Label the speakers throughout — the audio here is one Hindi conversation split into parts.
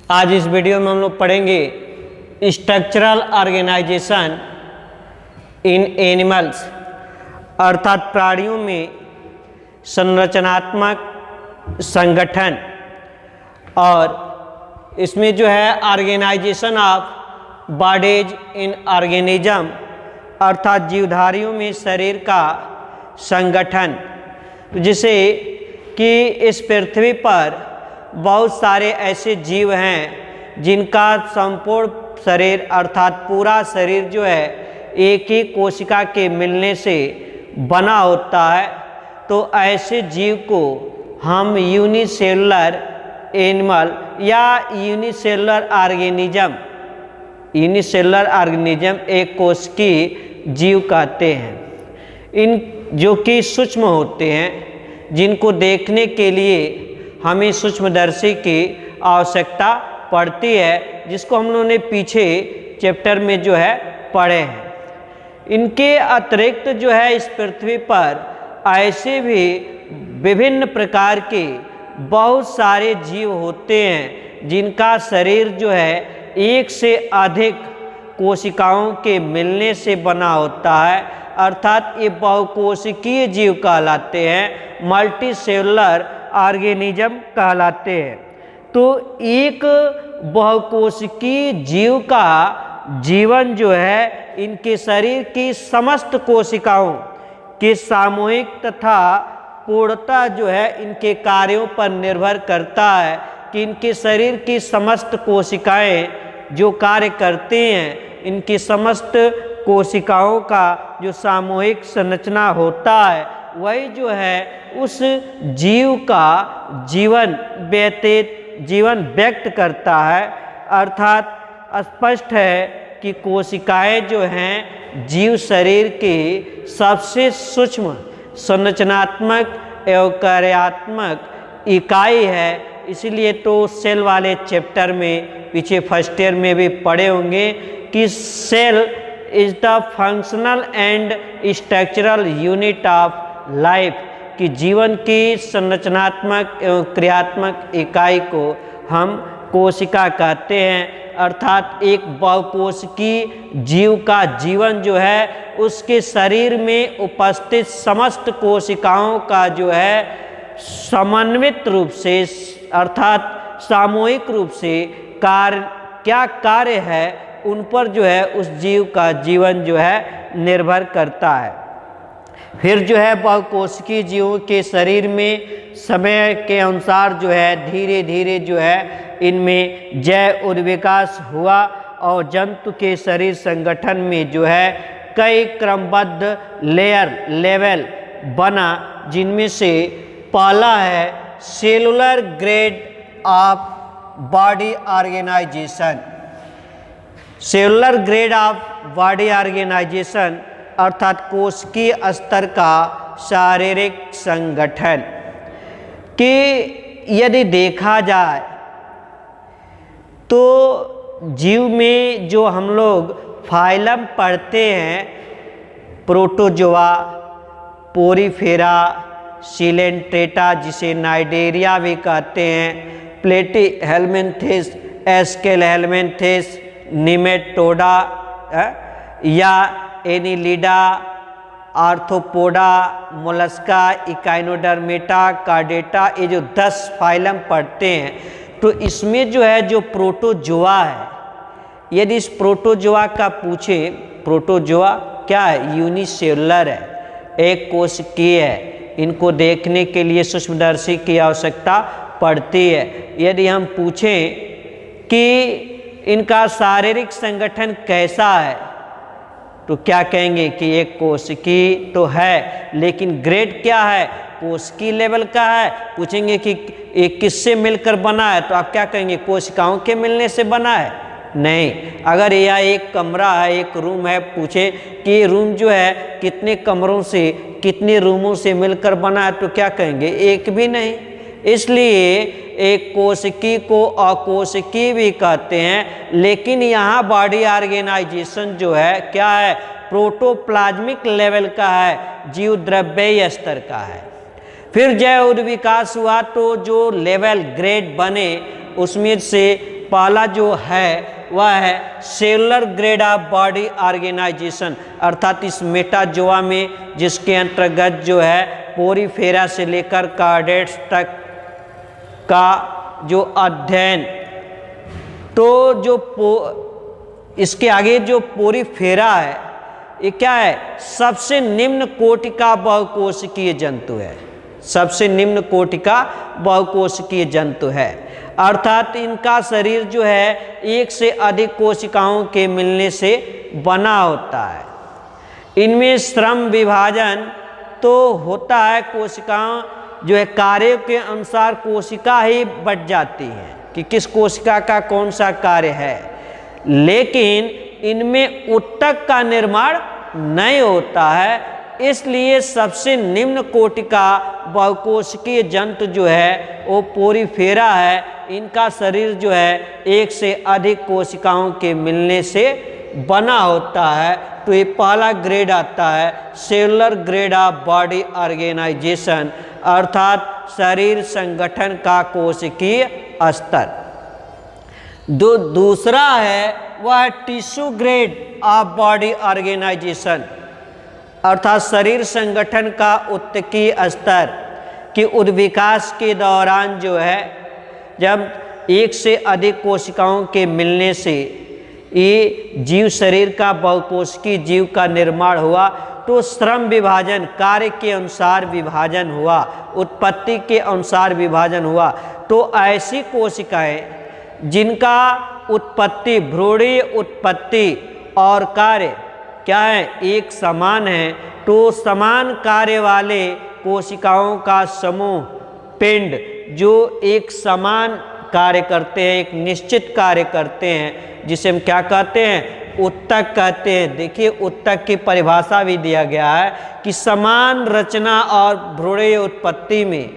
Speaker 1: आज इस वीडियो में हम लोग पढ़ेंगे स्ट्रक्चरल ऑर्गेनाइजेशन इन एनिमल्स, अर्थात प्राणियों में संरचनात्मक संगठन। और इसमें जो है organisation of bodies in organism, अर्थात जीवधारियों में शरीर का संगठन। जिसे कि इस पृथ्वी पर बहुत सारे ऐसे जीव हैं जिनका संपूर्ण शरीर अर्थात पूरा शरीर जो है एक ही कोशिका के मिलने से बना होता है। तो ऐसे जीव को हम यूनिसेलुलर एनिमल या यूनिसेलुलर ऑर्गेनिज्म एक कोशिकीय जीव कहते हैं। इन जो कि सूक्ष्म होते हैं, जिनको देखने के लिए हमें सूक्ष्मदर्शी की आवश्यकता पड़ती है, जिसको हम लोगों ने पीछे चैप्टर में जो है पढ़े हैं। इनके अतिरिक्त जो है इस पृथ्वी पर ऐसे भी विभिन्न प्रकार के बहुत सारे जीव होते हैं जिनका शरीर जो है एक से अधिक कोशिकाओं के मिलने से बना होता है, अर्थात ये बहुकोशिकीय जीव कहलाते हैं, मल्टी सेलुलर ऑर्गेनिज्म कहलाते हैं। तो एक बहुकोशिकीय जीव का जीवन जो है इनके शरीर की समस्त कोशिकाओं के सामूहिक तथा पूर्णता जो है इनके कार्यों पर निर्भर करता है कि इनके शरीर की समस्त कोशिकाएं जो कार्य करती हैं, इनकी समस्त कोशिकाओं का जो सामूहिक संरचना होता है वही जो है उस जीव का जीवन व्यक्त करता है। अर्थात स्पष्ट है कि कोशिकाएं जो हैं जीव शरीर की सबसे सूक्ष्म संरचनात्मक एवं कार्यात्मक इकाई है। इसीलिए तो सेल वाले चैप्टर में पीछे फर्स्ट ईयर में भी पढ़े होंगे कि cell is the functional and structural unit of life, कि जीवन की संरचनात्मक एवं क्रियात्मक इकाई को हम कोशिका कहते हैं। अर्थात एक बहुकोशिकीय जीव का जीवन जो है उसके शरीर में उपस्थित समस्त कोशिकाओं का जो है समन्वित रूप से अर्थात सामूहिक रूप से क्या कार्य है उन पर जो है उस जीव का जीवन जो है निर्भर करता है। फिर जो है बहुकोशिकीय जीवों के शरीर में समय के अनुसार जो है धीरे धीरे जो है इनमें जैव उद्विकास हुआ और जंतु के शरीर संगठन में जो है कई क्रमबद्ध लेवल बना, जिनमें से पहला है cellular grade of body organisation. Cellular grade of body organisation अर्थात कोशिकीय स्तर का शारीरिक संगठन। कि यदि देखा जाए तो जीव में जो हम लोग फाइलम पढ़ते हैं, प्रोटोजोआ, पोरीफेरा, सिलेंट्रेटा जिसे नाइडेरिया भी कहते हैं, प्लेटीहेल्मिन्थेस, एस्केलेहेल्मिन्थेस, निमेटोडा या Annelida, arthropoda, Mollusca, Echinodermata, chordata, ये जो 10 फाइलम पढ़ते हैं, तो इसमें जो है जो प्रोटोजोआ है, यदि इस प्रोटोजोआ का पूछे, प्रोटोजोआ क्या है? यूनिसेलुलर है, एक कोशिकीय है। इनको देखने के लिए सूक्ष्मदर्शी की आवश्यकता पड़ती है। यदि हम पूछें कि इनका शारीरिक संगठन कैसा है तो क्या कहेंगे कि एक कोशिकीय तो है, लेकिन ग्रेड क्या है? कोशिकीय लेवल का है। पूछेंगे कि एक किससे मिलकर बना है तो आप क्या कहेंगे? कोशिकाओं के मिलने से बना है? नहीं। अगर यह एक कमरा है, एक रूम है, पूछे कि ये रूम जो है कितने कमरों से, कितने रूमों से मिलकर बना है तो क्या कहेंगे? एक भी नहीं। इसलिए एक कोशिकीय को अकोशिकीय भी कहते हैं। लेकिन यहाँ बॉडी ऑर्गेनाइजेशन जो है क्या है? प्रोटोप्लाज्मिक लेवल का है, जीव द्रव्यीय स्तर का है। फिर जैव विकास हुआ तो जो लेवल ग्रेड बने उसमें से पहला जो है वह है cellular grade of body organisation, अर्थात इस मेटाजोआ में जिसके अंतर्गत जो है पोरीफेरा से लेकर कार्डेट्स तक का जो अध्ययन, तो जो इसके आगे जो पोरीफेरा है ये क्या है, सबसे निम्न कोटि का बहुकोशिकीय जंतु है, सबसे निम्न कोटि का बहुकोशिकीय जंतु है, अर्थात इनका शरीर जो है एक से अधिक कोशिकाओं के मिलने से बना होता है। इनमें श्रम विभाजन तो होता है, कोशिकाओं जो है कार्यों के अनुसार कोशिका ही बट जाती है कि किस कोशिका का कौन सा कार्य है, लेकिन इनमें उत्तक का निर्माण नहीं होता है। इसलिए सबसे निम्न कोटि का बहुकोशिकीय जंतु जो है वो पोरीफेरा है। इनका शरीर जो है एक से अधिक कोशिकाओं के मिलने से बना होता है। तो ये पहला ग्रेड आता है cellular grade of body organisation, अर्थात शरीर संगठन का कोशिकीय स्तर। दूसरा है वह tissue grade of body organisation, अर्थात शरीर संगठन का उत्तकीय स्तर कि उद्विकास के दौरान जो है जब एक से अधिक कोशिकाओं के मिलने से ये जीव शरीर का बहुकोशिकीय जीव का निर्माण हुआ, तो श्रम विभाजन कार्य के अनुसार विभाजन हुआ, उत्पत्ति के अनुसार विभाजन हुआ। तो ऐसी कोशिकाएं जिनका उत्पत्ति, भ्रूणीय उत्पत्ति और कार्य क्या है, एक समान है, तो समान कार्य वाले कोशिकाओं का समूह पिंड जो एक समान कार्य करते हैं, एक निश्चित कार्य करते हैं, जिसे हम क्या कहते हैं, उत्तक कहते हैं। देखिए उत्तक की परिभाषा भी दिया गया है कि समान रचना और भ्रूणीय उत्पत्ति में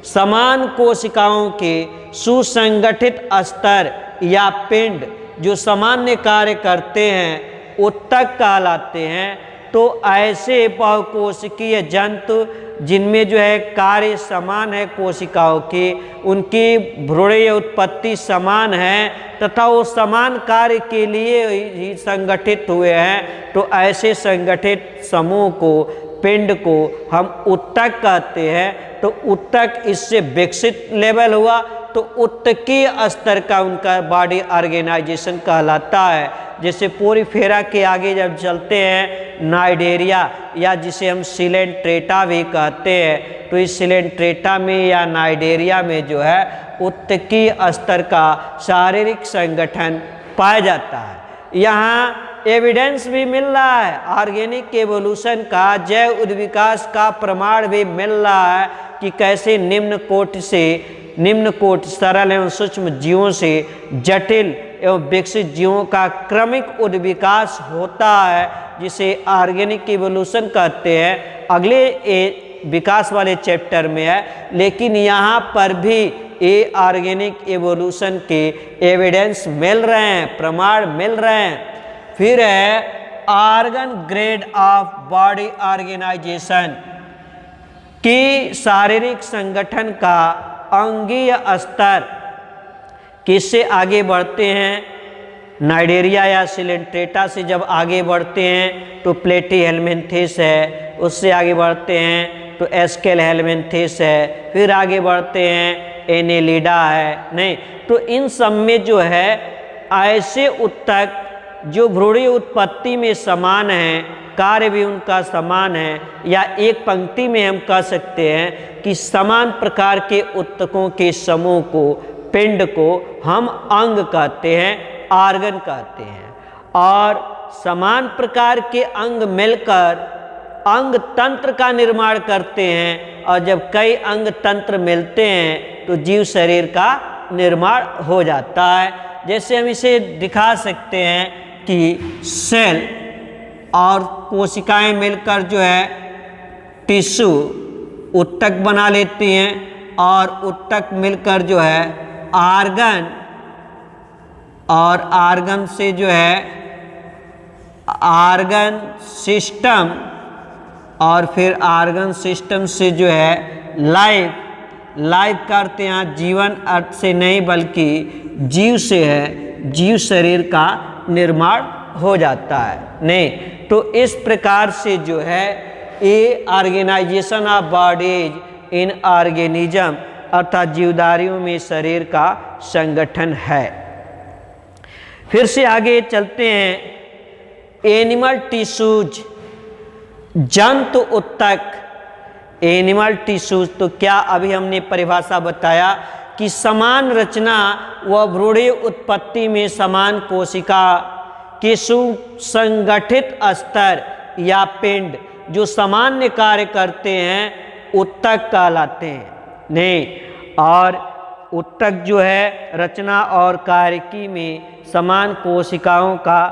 Speaker 1: समान कोशिकाओं के सुसंगठित स्तर या पिंड जो सामान्य कार्य करते हैं उत्तक कहलाते हैं। तो ऐसे बहुकोशिकीय जंतु जिनमें जो है कार्य समान है कोशिकाओं की, उनकी भ्रूणीय उत्पत्ति समान है तथा वो समान कार्य के लिए ही संगठित हुए हैं, तो ऐसे संगठित समूह को, पिंड को हम उत्तक कहते हैं। तो उत्तक इससे विकसित लेवल हुआ, तो उत्तकीय स्तर का उनका बॉडी ऑर्गेनाइजेशन कहलाता है। जैसे पोरीफेरा के आगे जब चलते हैं नाइडेरिया, या जिसे हम सिलेंट्रेटा भी कहते हैं, तो इस सिलेंट्रेटा में या नाइडेरिया में जो है उत्तकीय स्तर का शारीरिक संगठन पाया जाता है। यहाँ एविडेंस भी मिल रहा है ऑर्गेनिक एवोल्यूशन का, जैव उद्विकास का प्रमाण भी मिल रहा है कि कैसे निम्न कोटि सरल एवं सूक्ष्म जीवों से जटिल एवं विकसित जीवों का क्रमिक उद्विकास होता है, जिसे ऑर्गेनिक इवोल्यूशन कहते हैं। अगले विकास वाले चैप्टर में है, लेकिन यहाँ पर भी ये ऑर्गेनिक इवोल्यूशन के एविडेंस मिल रहे हैं, प्रमाण मिल रहे हैं। फिर है organ grade of body organisation की शारीरिक संगठन का अंगीय स्तर। किससे आगे बढ़ते हैं, नाइडेरिया या सिलेंट्रेटा से जब आगे बढ़ते हैं तो प्लेटीहेल्मिन्थेस है, उससे आगे बढ़ते हैं तो एस्केलहेल्मिन्थेस है, फिर आगे बढ़ते हैं एनेलिडा है, नहीं तो इन सब में जो है ऐसे उत्तक जो भ्रूणीय उत्पत्ति में समान है, कार्य भी उनका समान है, या एक पंक्ति में हम कह सकते हैं कि समान प्रकार के उत्तकों के समूह को, पिंड को हम अंग कहते हैं, ऑर्गन कहते हैं। और समान प्रकार के अंग मिलकर अंग तंत्र का निर्माण करते हैं, और जब कई अंग तंत्र मिलते हैं तो जीव शरीर का निर्माण हो जाता है। जैसे हम इसे दिखा सकते हैं कि सेल और कोशिकाएं मिलकर जो है टिश्यू उत्तक बना लेती हैं, और उत्तक मिलकर जो है आर्गन, और आर्गन से जो है आर्गन सिस्टम, और फिर आर्गन सिस्टम से जो है लाइफ का अर्थ यहाँ जीवन अर्थ से नहीं बल्कि जीव से है, जीव शरीर का निर्माण हो जाता है। नहीं तो इस प्रकार से जो है ये organisation of bodies in organism अर्थात जीवधारियों में शरीर का संगठन है। फिर से आगे चलते हैं। एनिमल टिश्यूज, जंतु उत्तक। एनिमल टिश्यूज तो क्या अभी हमने परिभाषा बताया कि समान रचना व भ्रूणीय उत्पत्ति में समान कोशिका के सुसंगठित स्तर या पिंड जो सामान्य कार्य करते हैं उत्तक कहलाते हैं। नहीं, और उत्तक जो है रचना और कार्यकी में समान कोशिकाओं का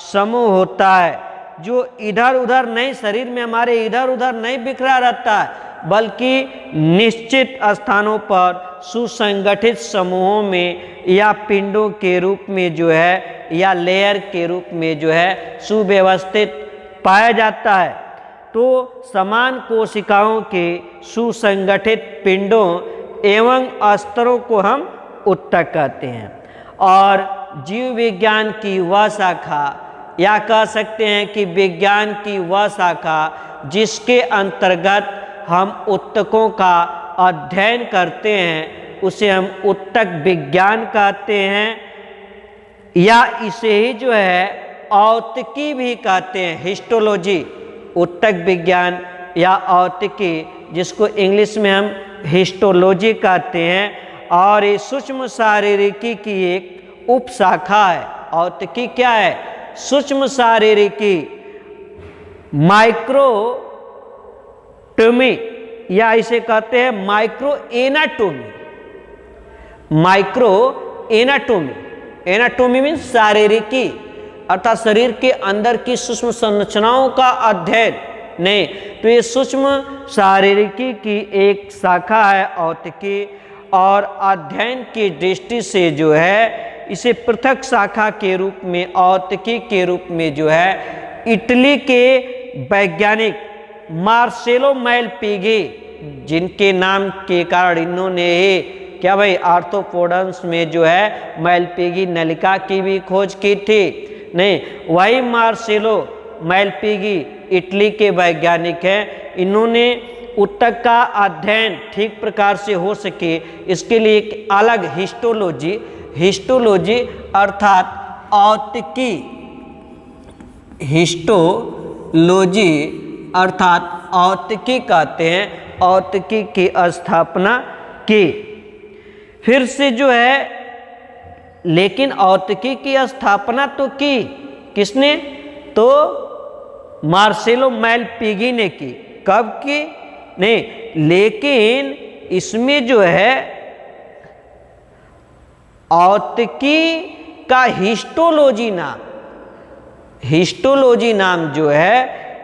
Speaker 1: समूह होता है जो इधर उधर नहीं, शरीर में हमारे इधर उधर नहीं बिखरा रहता है, बल्कि निश्चित स्थानों पर सुसंगठित समूहों में या पिंडों के रूप में जो है या लेयर के रूप में जो है सुव्यवस्थित पाया जाता है। तो समान कोशिकाओं के सुसंगठित पिंडों एवं स्तरों को हम उत्तक कहते हैं। और जीव विज्ञान की वह शाखा या कह सकते हैं कि विज्ञान की वह शाखा जिसके अंतर्गत हम उत्तकों का अध्ययन करते हैं उसे हम उत्तक विज्ञान कहते हैं, या इसे ही जो है औत्तिकी भी कहते हैं, हिस्टोलॉजी। उत्तक विज्ञान या औत्तिकी जिसको इंग्लिश में हम हिस्टोलॉजी कहते हैं। और ये सूक्ष्म शारीरिकी की एक उपशाखा है। औत्तिकी क्या है? सूक्ष्म शारीरिकी, माइक्रोटोमी या इसे कहते हैं micro anatomy. Micro anatomy, anatomy means शारीरिकी अर्थात शरीर के अंदर की सूक्ष्म संरचनाओं का अध्ययन। नहीं तो ये सूक्ष्म शारीरिकी की एक शाखा है औत्तिकी, और अध्ययन की दृष्टि से जो है इसे पृथक शाखा के रूप में औत्तिकी के रूप में जो है इटली के वैज्ञानिक मार्सेलो मैलपीगी, जिनके नाम के कारण इन्होंने क्या भाई आर्थ्रोपोड्स में जो है मैलपीगी नलिका की भी खोज की थी। नहीं, वही मार्सेलो मैलपीगी इटली के वैज्ञानिक हैं। इन्होंने उत्तक का अध्ययन ठीक प्रकार से हो सके इसके लिए एक अलग हिस्टोलॉजी अर्थात औत्तिकी, हिस्टोलॉजी अर्थात औत्तिकी कहते हैं, औत्तिकी की स्थापना की। फिर से जो है लेकिन औत्तिकी की स्थापना तो की किसने? तो मार्सेलो मैलपीगी ने की। कब की? नहीं, लेकिन इसमें जो है औत्तिकी का हिस्टोलॉजी नाम जो है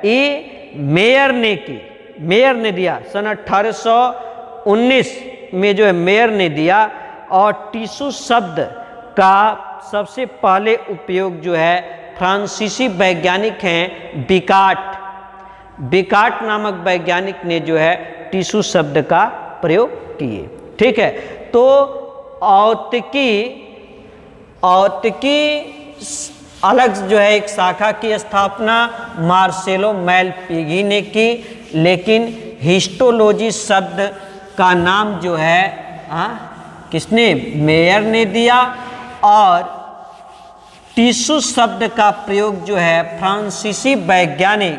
Speaker 1: ये मेयर ने की। मेयर ने दिया सन 1819 में जो है मेयर ने दिया। और टिश्यू शब्द का सबसे पहले उपयोग जो है फ्रांसीसी वैज्ञानिक हैं बिकाट नामक वैज्ञानिक ने जो है टिश्यू शब्द का प्रयोग किए। ठीक है, तो औत्तिकी अलग जो है एक शाखा की स्थापना मार्सेलो मैलपीगी ने की, लेकिन हिस्टोलॉजी शब्द का नाम जो है किसने? मेयर ने दिया। और टिश्यू शब्द का प्रयोग जो है फ्रांसीसी वैज्ञानिक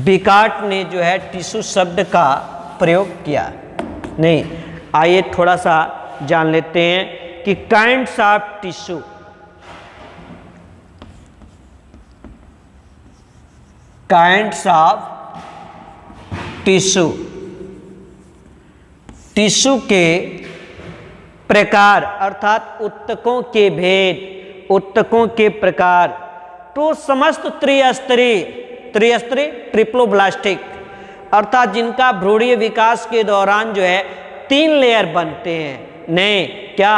Speaker 1: बिकाट ने जो है टिश्यू शब्द का प्रयोग किया। नहीं, आइए थोड़ा सा जान लेते हैं कि kinds of tissue. Kinds of tissue, tissue के प्रकार अर्थात उत्तकों के भेद, उत्तकों के प्रकार। तो समस्त त्रिस्तरीय ट्रिप्लोब्लास्टिक अर्थात जिनका भ्रूणीय विकास के दौरान जो है 3 लेयर बनते हैं। नहीं, क्या?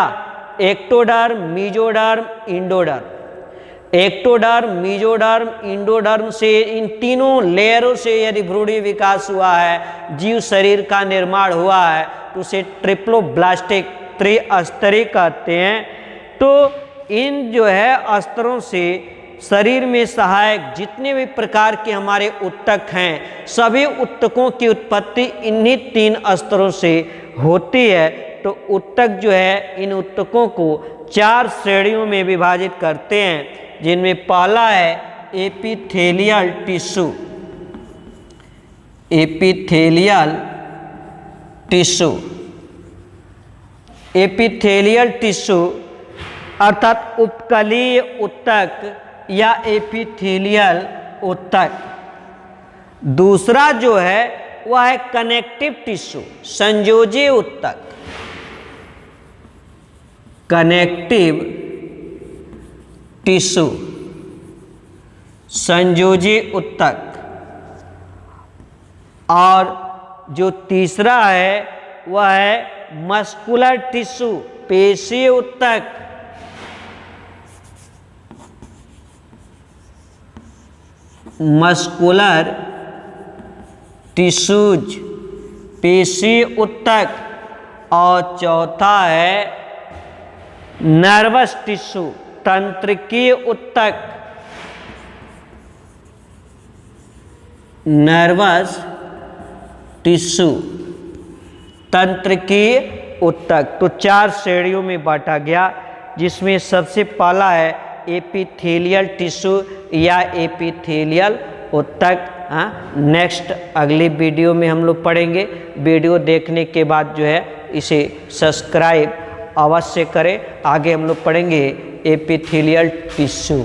Speaker 1: Ectoderm, mesoderm, endoderm. Ectoderm, mesoderm, endoderm से इन तीनों लेयरों से यदि भ्रूणीय विकास हुआ है, जीव शरीर का निर्माण हुआ है, तो उसे ट्रिप्लोब्लास्टिक त्रिस्तरीय कहते हैं। तो इन जो है अस्तरों से शरीर में सहायक जितने भी प्रकार के हमारे उत्तक हैं, सभी उत्तकों की उत्पत्ति इन्हीं 3 स्तरों से होती है। तो उत्तक जो है, इन उत्तकों को 4 श्रेणियों में विभाजित करते हैं, जिनमें पहला है epithelial tissue. Epithelial tissue, epithelial tissue अर्थात उपकलीय उत्तक या एपिथेलियल उत्तक। दूसरा जो है वह है कनेक्टिव टिश्यू, संयोजी उत्तक। कनेक्टिव टिश्यू, संयोजी उत्तक। और जो तीसरा है वह है मस्कुलर टिश्यू, पेशीय उत्तक। मस्कुलर टिश्यूज, पेशीय उत्तक। और चौथा है नर्वस टिश्यू, तंत्रिकीय उत्तक। नर्वस टिश्यू, तंत्रिकीय उत्तक। तो 4 श्रेणियों में बांटा गया, जिसमें सबसे पहला है एपिथेलियल टिश्यू या एपिथेलियल उत्तक। नेक्स्ट अगली वीडियो में हम लोग पढ़ेंगे। वीडियो देखने के बाद जो है इसे सब्सक्राइब अवश्य करें। आगे हम लोग पढ़ेंगे एपिथेलियल टिश्यू।